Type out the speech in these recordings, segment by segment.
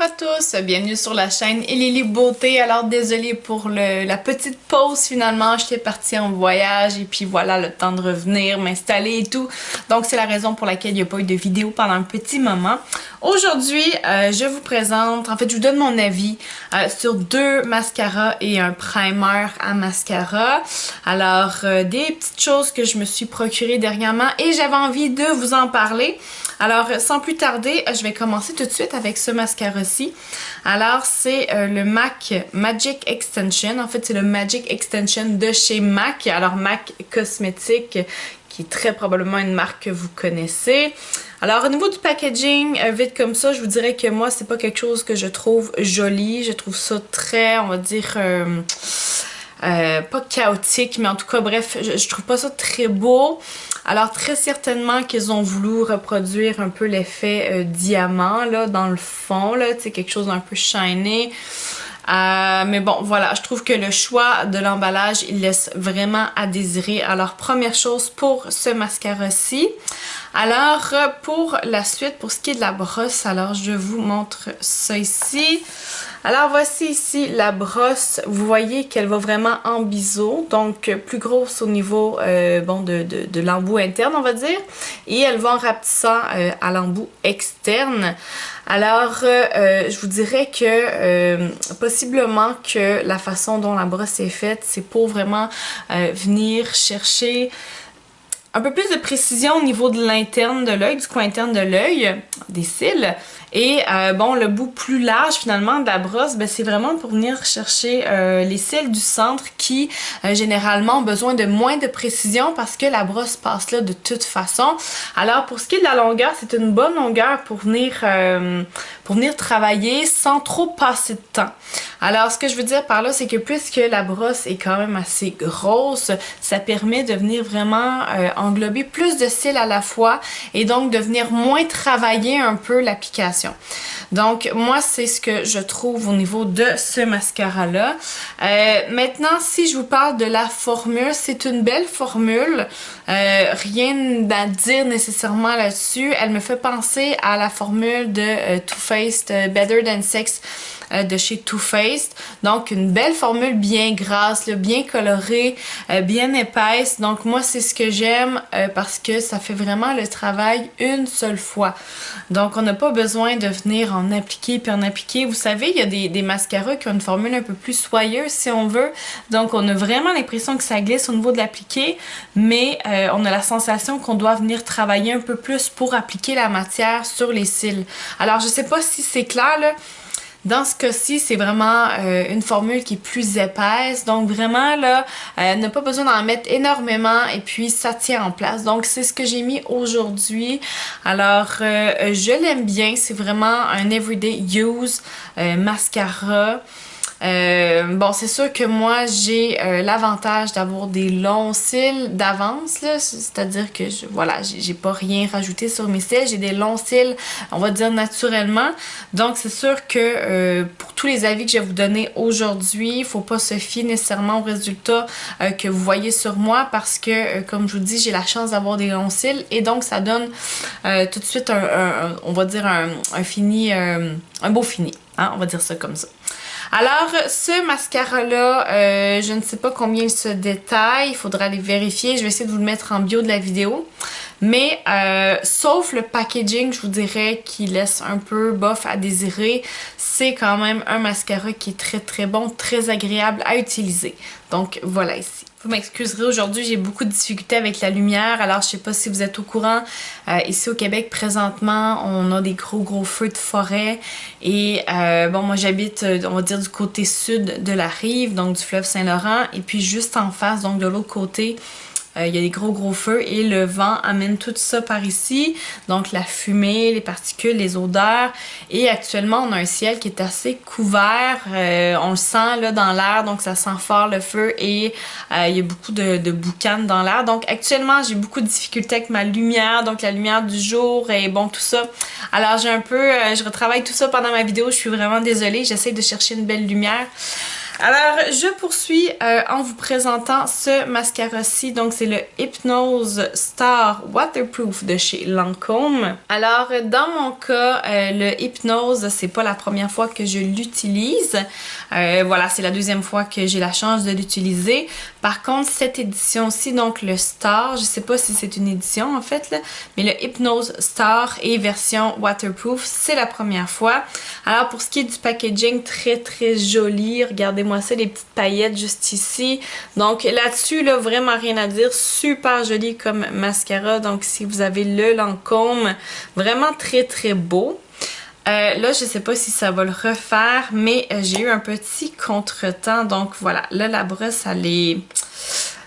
à tous, bienvenue sur la chaîne Elili Beauté. Alors désolée pour la petite pause finalement, j'étais partie en voyage et puis voilà le temps de revenir, m'installer et tout. Donc c'est la raison pour laquelle il n'y a pas eu de vidéo pendant un petit moment. Aujourd'hui, je vous présente, en fait je vous donne mon avis sur deux mascaras et un primer à mascara. Alors des petites choses que je me suis procurées dernièrement et j'avais envie de vous en parler. Alors sans plus tarder, je vais commencer tout de suite avec ce mascara-ci. Alors c'est le MAC Magic Extension. En fait c'est le Magic Extension de chez MAC. Alors MAC Cosmétique, qui est très probablement une marque que vous connaissez. Alors au niveau du packaging, vite comme ça, je vous dirais que moi c'est pas quelque chose que je trouve joli. Je trouve ça très, on va dire... pas chaotique, mais en tout cas, bref, je trouve pas ça très beau. Alors, très certainement qu'ils ont voulu reproduire un peu l'effet diamant, là, dans le fond, là, tu sais, quelque chose d'un peu shiny. Mais bon, voilà, je trouve que le choix de l'emballage, il laisse vraiment à désirer. Alors, première chose pour ce mascara-ci. Alors, pour la suite, pour ce qui est de la brosse, alors je vous montre ça ici. Alors, voici ici la brosse. Vous voyez qu'elle va vraiment en biseau, donc plus grosse au niveau bon, de l'embout interne, on va dire. Et elle va en rapetissant à l'embout externe. Alors, je vous dirais que possiblement que la façon dont la brosse est faite, c'est pour vraiment venir chercher un peu plus de précision au niveau de l'interne de l'œil, du coin interne de l'œil, des cils. Et bon, le bout plus large finalement de la brosse, ben, c'est vraiment pour venir chercher les cils du centre qui généralement ont besoin de moins de précision parce que la brosse passe là de toute façon. Alors pour ce qui est de la longueur, c'est une bonne longueur pour venir travailler sans trop passer de temps. Alors ce que je veux dire par là, c'est que puisque la brosse est quand même assez grosse, ça permet de venir vraiment englober plus de cils à la fois et donc de venir moins travailler un peu l'application. Donc moi c'est ce que je trouve au niveau de ce mascara là. Maintenant si je vous parle de la formule, c'est une belle formule, rien à dire nécessairement là-dessus. Elle me fait penser à la formule de Too Faced Better Than Sex de chez Too Faced. Donc une belle formule bien grasse, là, bien colorée, bien épaisse. Donc moi c'est ce que j'aime parce que ça fait vraiment le travail une seule fois. Donc on n'a pas besoin de venir en appliquer puis en appliquer. Vous savez, il y a des mascaras qui ont une formule un peu plus soyeuse si on veut. Donc on a vraiment l'impression que ça glisse au niveau de l'appliqué, mais on a la sensation qu'on doit venir travailler un peu plus pour appliquer la matière sur les cils. Alors je sais pas si c'est clair là. Dans ce cas-ci, c'est vraiment une formule qui est plus épaisse. Donc vraiment là, n'a pas besoin d'en mettre énormément et puis ça tient en place. Donc c'est ce que j'ai mis aujourd'hui. Alors je l'aime bien. C'est vraiment un everyday use mascara. Bon, c'est sûr que moi j'ai l'avantage d'avoir des longs cils d'avance, là, c'est-à-dire que voilà, j'ai pas rien rajouté sur mes cils, j'ai des longs cils, on va dire naturellement. Donc c'est sûr que pour tous les avis que je vais vous donner aujourd'hui, il faut pas se fier nécessairement au résultat que vous voyez sur moi parce que comme je vous dis, j'ai la chance d'avoir des longs cils et donc ça donne tout de suite on va dire un fini, un beau fini, hein, on va dire ça comme ça. Alors, ce mascara-là, je ne sais pas combien il se détaille, il faudra aller vérifier. Je vais essayer de vous le mettre en bio de la vidéo. Mais, sauf le packaging, je vous dirais, qui laisse un peu bof à désirer, c'est quand même un mascara qui est très très bon, très agréable à utiliser. Donc, voilà ici. Vous m'excuserez, aujourd'hui j'ai beaucoup de difficultés avec la lumière, alors je sais pas si vous êtes au courant, ici au Québec présentement on a des gros feux de forêt et bon moi j'habite on va dire du côté sud de la rive, donc du fleuve Saint-Laurent et puis juste en face, donc de l'autre côté, il y a des gros feux et le vent amène tout ça par ici, donc la fumée, les particules, les odeurs et actuellement on a un ciel qui est assez couvert, on le sent là dans l'air, donc ça sent fort le feu et il y a beaucoup de boucan dans l'air, donc actuellement j'ai beaucoup de difficultés avec ma lumière, donc la lumière du jour et bon tout ça, alors j'ai un peu, je retravaille tout ça pendant ma vidéo, je suis vraiment désolée, j'essaie de chercher une belle lumière. Alors, je poursuis en vous présentant ce mascara-ci. Donc, c'est le Hypnose Star Waterproof de chez Lancôme. Alors, dans mon cas, le Hypnose, c'est pas la première fois que je l'utilise. Voilà, c'est la deuxième fois que j'ai la chance de l'utiliser. Par contre, cette édition-ci, donc le Star, je sais pas si c'est une édition en fait, là, mais le Hypnose Star et version Waterproof, c'est la première fois. Alors, pour ce qui est du packaging, très très joli. Regardez-moi ça, les petites paillettes juste ici. Donc là-dessus, là, vraiment rien à dire. Super joli comme mascara. Donc si vous avez le Lancôme, vraiment très très beau. Là, je sais pas si ça va le refaire, mais j'ai eu un petit contretemps. Donc voilà, là la brosse, elle est...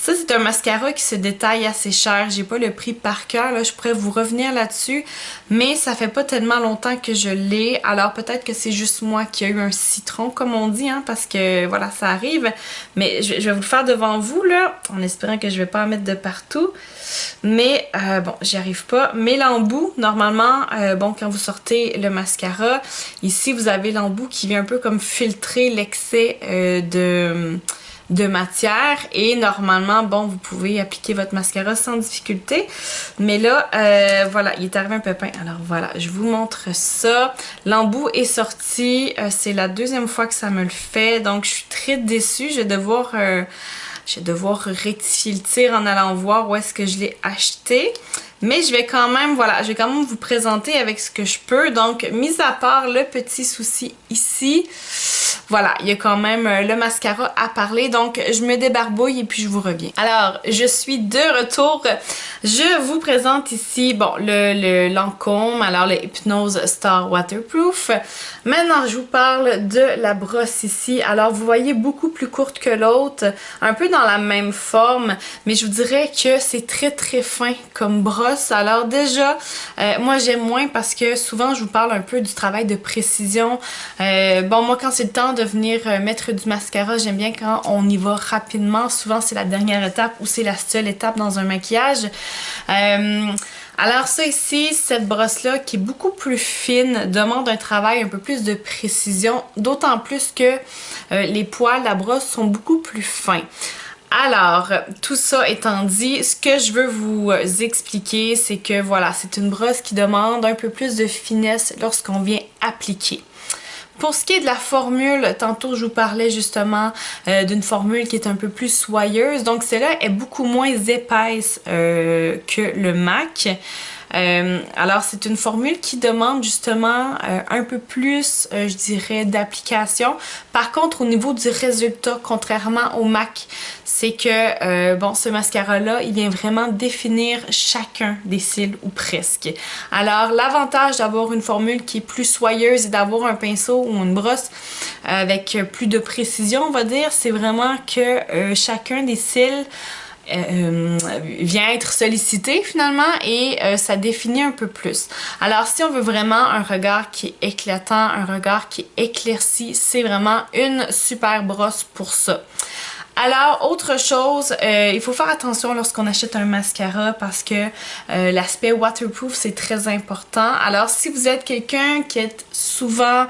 Ça, c'est un mascara qui se détaille assez cher. J'ai pas le prix par cœur, là, je pourrais vous revenir là-dessus. Mais ça fait pas tellement longtemps que je l'ai. Alors peut-être que c'est juste moi qui a eu un citron, comme on dit, hein, parce que voilà, ça arrive. Mais je vais vous le faire devant vous, là, en espérant que je vais pas en mettre de partout. Mais bon, j'y arrive pas. Mais l'embout, normalement, bon, quand vous sortez le mascara, ici, vous avez l'embout qui vient un peu comme filtrer l'excès de matière et normalement, bon, vous pouvez appliquer votre mascara sans difficulté. Mais là, voilà, il est arrivé un pépin. Alors voilà, je vous montre ça. L'embout est sorti. C'est la deuxième fois que ça me le fait. Donc, je suis très déçue. Je vais devoir rectifier le tir en allant voir où est-ce que je l'ai acheté. Mais je vais quand même, voilà, je vais quand même vous présenter avec ce que je peux. Donc, mis à part le petit souci ici, voilà, il y a quand même le mascara à parler. Donc, je me débarbouille et puis je vous reviens. Alors, je suis de retour. Je vous présente ici, bon, le Lancôme, alors le Hypnose Star Waterproof. Maintenant, je vous parle de la brosse ici. Alors, vous voyez, beaucoup plus courte que l'autre, un peu dans la même forme, mais je vous dirais que c'est très très fin comme brosse. Alors déjà, moi j'aime moins parce que souvent je vous parle un peu du travail de précision. Bon, moi quand c'est le temps de venir mettre du mascara, j'aime bien quand on y va rapidement. Souvent c'est la dernière étape ou c'est la seule étape dans un maquillage. Alors ça ici, cette brosse-là qui est beaucoup plus fine, demande un travail un peu plus de précision, d'autant plus que les poils de la brosse sont beaucoup plus fins. Alors, tout ça étant dit, ce que je veux vous expliquer, c'est que voilà, c'est une brosse qui demande un peu plus de finesse lorsqu'on vient appliquer. Pour ce qui est de la formule, tantôt je vous parlais justement d'une formule qui est un peu plus soyeuse. Donc celle-là est beaucoup moins épaisse que le MAC. Alors c'est une formule qui demande justement un peu plus, je dirais, d'application. Par contre, au niveau du résultat, contrairement au MAC, c'est que, bon, ce mascara-là, il vient vraiment définir chacun des cils ou presque. Alors, l'avantage d'avoir une formule qui est plus soyeuse et d'avoir un pinceau ou une brosse avec plus de précision, on va dire, c'est vraiment que chacun des cils vient être sollicité finalement et ça définit un peu plus. Alors si on veut vraiment un regard qui est éclatant, un regard qui est éclairci, c'est vraiment une super brosse pour ça. Alors, autre chose, il faut faire attention lorsqu'on achète un mascara parce que l'aspect waterproof, c'est très important. Alors, si vous êtes quelqu'un qui est souvent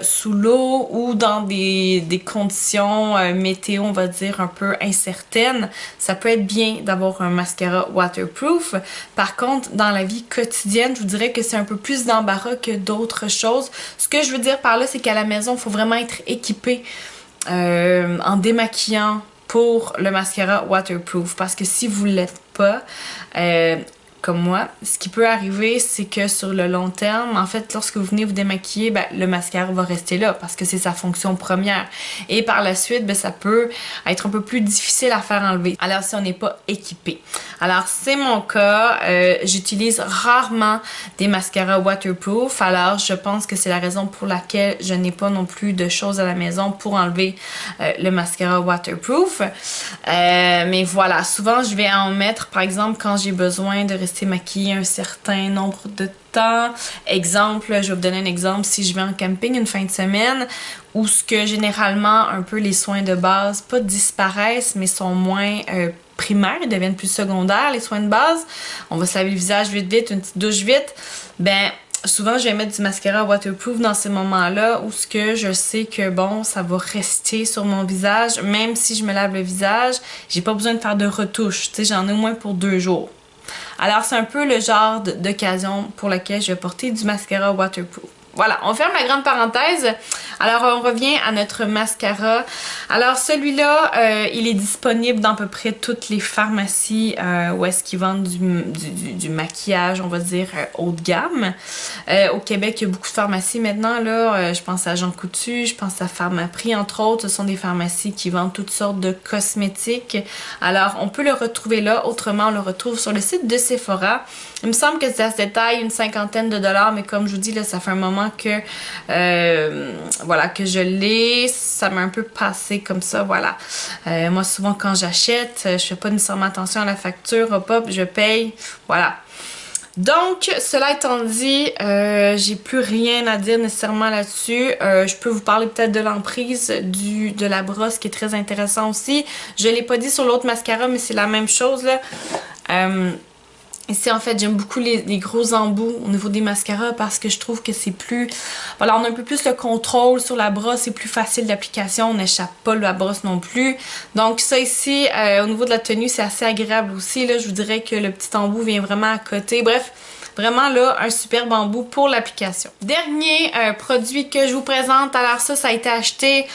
sous l'eau ou dans des conditions météo, on va dire, un peu incertaines, ça peut être bien d'avoir un mascara waterproof. Par contre, dans la vie quotidienne, je vous dirais que c'est un peu plus d'embarras que d'autres choses. Ce que je veux dire par là, c'est qu'à la maison, il faut vraiment être équipé en démaquillant pour le mascara waterproof. Parce que si vous ne l'êtes pas, comme moi, ce qui peut arriver, c'est que sur le long terme, en fait, lorsque vous venez vous démaquiller, ben, le mascara va rester là parce que c'est sa fonction première. Et par la suite, ben, ça peut être un peu plus difficile à faire enlever. Alors, si on n'est pas équipé. Alors, c'est mon cas. J'utilise rarement des mascaras waterproof. Alors, je pense que c'est la raison pour laquelle je n'ai pas non plus de choses à la maison pour enlever le mascara waterproof. Mais voilà, souvent, je vais en mettre, par exemple, quand j'ai besoin de rester maquillée un certain nombre de temps. Exemple, je vais vous donner un exemple, si je vais en camping une fin de semaine, où ce que généralement un peu les soins de base, pas disparaissent, mais sont moins primaires, ils deviennent plus secondaires, les soins de base. On va se laver le visage vite vite, une petite douche vite. Ben, souvent je vais mettre du mascara waterproof dans ces moments-là où ce que je sais que bon, ça va rester sur mon visage, même si je me lave le visage, j'ai pas besoin de faire de retouche, tu sais, j'en ai au moins pour 2 jours. Alors c'est un peu le genre d'occasion pour laquelle je vais porter du mascara waterproof. Voilà, on ferme la grande parenthèse. Alors, on revient à notre mascara. Alors, celui-là, il est disponible dans à peu près toutes les pharmacies où est-ce qu'ils vendent du maquillage, on va dire, haut de gamme. Au Québec, il y a beaucoup de pharmacies maintenant, là. Je pense à Jean Coutu, je pense à Pharmaprix, entre autres. Ce sont des pharmacies qui vendent toutes sortes de cosmétiques. Alors, on peut le retrouver là. Autrement, on le retrouve sur le site de Sephora. Il me semble que ça se détaille une cinquantaine de dollars, mais comme je vous dis, là, ça fait un moment que voilà, que je l'ai, ça m'a un peu passé comme ça, voilà. Moi souvent quand j'achète, je fais pas nécessairement attention à la facture, hop hop, je paye, voilà. Donc, cela étant dit, j'ai plus rien à dire nécessairement là-dessus. Je peux vous parler peut-être de l'emprise de la brosse qui est très intéressant aussi. Je l'ai pas dit sur l'autre mascara, mais c'est la même chose là. Ici, en fait, j'aime beaucoup les gros embouts au niveau des mascaras parce que je trouve que c'est plus... Voilà, on a un peu plus le contrôle sur la brosse, c'est plus facile d'application, on n'échappe pas la brosse non plus. Donc ça ici, au niveau de la tenue, c'est assez agréable aussi. Là, je vous dirais que le petit embout vient vraiment à côté. Bref, vraiment là, un superbe embout pour l'application. Dernier produit que je vous présente, alors ça a été acheté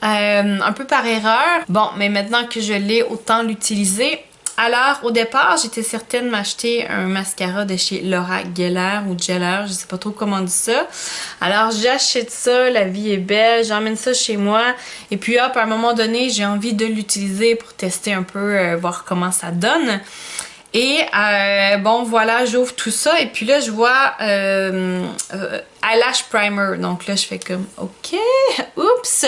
un peu par erreur. Bon, mais maintenant que je l'ai, autant l'utiliser. Alors, au départ, j'étais certaine de m'acheter un mascara de chez Laura Geller ou Geller, je sais pas trop comment on dit ça. Alors, j'achète ça, la vie est belle, j'emmène ça chez moi. Et puis hop, à un moment donné, j'ai envie de l'utiliser pour tester un peu, voir comment ça donne. Et bon, voilà, j'ouvre tout ça et puis là, je vois eyelash primer. Donc là, je fais comme OK, oups.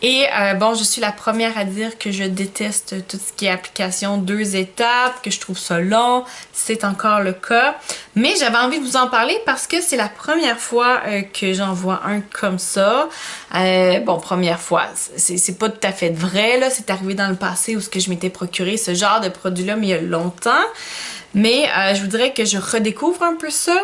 Et bon, je suis la première à dire que je déteste tout ce qui est application 2 étapes, que je trouve ça long. C'est encore le cas. Mais j'avais envie de vous en parler parce que c'est la première fois que j'en vois un comme ça. Bon, première fois, c'est pas tout à fait vrai, là. C'est arrivé dans le passé où ce que je m'étais procuré ce genre de produit-là, mais il y a longtemps. Mais je vous dirais que je redécouvre un peu ça.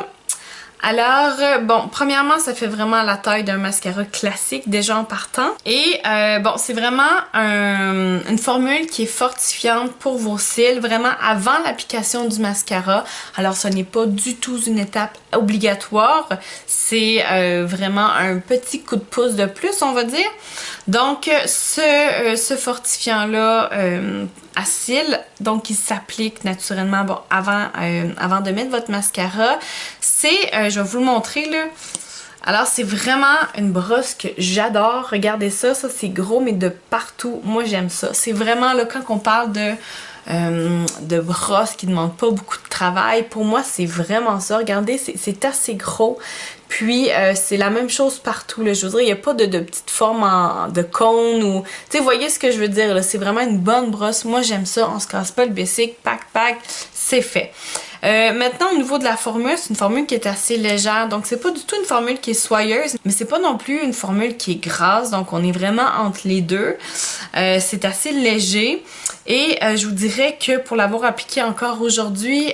Alors, bon, premièrement, ça fait vraiment la taille d'un mascara classique déjà en partant. Et bon, c'est vraiment une formule qui est fortifiante pour vos cils, vraiment avant l'application du mascara. Alors, ce n'est pas du tout une étape obligatoire. C'est vraiment un petit coup de pouce de plus, on va dire. Donc, ce fortifiant-là à cils, donc il s'applique naturellement bon, avant de mettre votre mascara. C'est, je vais vous le montrer là. Alors c'est vraiment une brosse que j'adore. Regardez ça, ça c'est gros mais de partout. Moi j'aime ça. C'est vraiment là quand on parle de brosse qui ne demande pas beaucoup de travail. Pour moi c'est vraiment ça. Regardez, c'est assez gros. Puis c'est la même chose partout là. Je veux dire, il n'y a pas de petite forme de cône ou... Tu sais, voyez ce que je veux dire là. C'est vraiment une bonne brosse. Moi j'aime ça. On se casse pas le basic. Pac, c'est fait. Maintenant au niveau de la formule, c'est une formule qui est assez légère, donc c'est pas du tout une formule qui est soyeuse, mais c'est pas non plus une formule qui est grasse, donc on est vraiment entre les deux. C'est assez léger et je vous dirais que pour l'avoir appliqué encore aujourd'hui,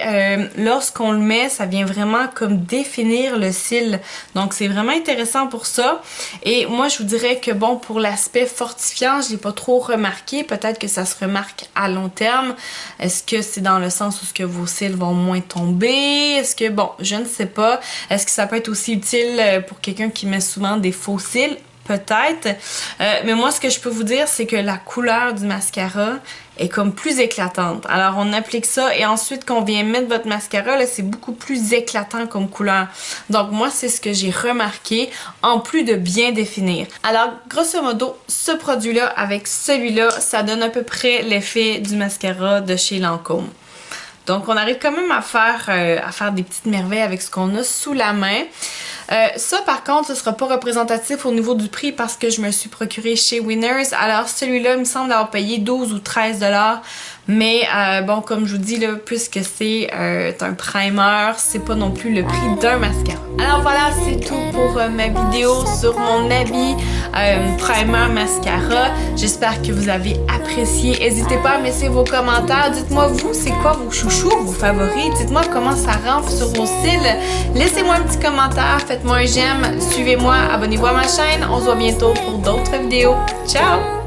lorsqu'on le met, ça vient vraiment comme définir le cil, donc c'est vraiment intéressant pour ça. Et moi je vous dirais que bon, pour l'aspect fortifiant, je l'ai pas trop remarqué, peut-être que ça se remarque à long terme. Est-ce que c'est dans le sens où ce que vos cils vont moins tomber? Est-ce que, bon, je ne sais pas. Est-ce que ça peut être aussi utile pour quelqu'un qui met souvent des faux cils? Peut-être. Mais moi, ce que je peux vous dire, c'est que la couleur du mascara est comme plus éclatante. Alors, on applique ça et ensuite, quand on vient mettre votre mascara, là, c'est beaucoup plus éclatant comme couleur. Donc, moi, c'est ce que j'ai remarqué, en plus de bien définir. Alors, grosso modo, ce produit-là avec celui-là, ça donne à peu près l'effet du mascara de chez Lancôme. Donc, on arrive quand même à faire des petites merveilles avec ce qu'on a sous la main. Ça, par contre, ce sera pas représentatif au niveau du prix parce que je me suis procuré chez Winners. Alors, celui-là, il me semble avoir payé 12 ou 13 $. Mais bon, comme je vous dis, là, puisque c'est un primer, c'est pas non plus le prix d'un mascara. Alors voilà, c'est tout pour ma vidéo sur mon habit primer mascara. J'espère que vous avez apprécié. N'hésitez pas à me laisser vos commentaires. Dites-moi, vous, c'est quoi vos chouchous? chouchous, vos favoris. Dites-moi comment ça rentre sur vos cils. Laissez-moi un petit commentaire, faites-moi un j'aime, suivez-moi, abonnez-vous à ma chaîne. On se voit bientôt pour d'autres vidéos. Ciao!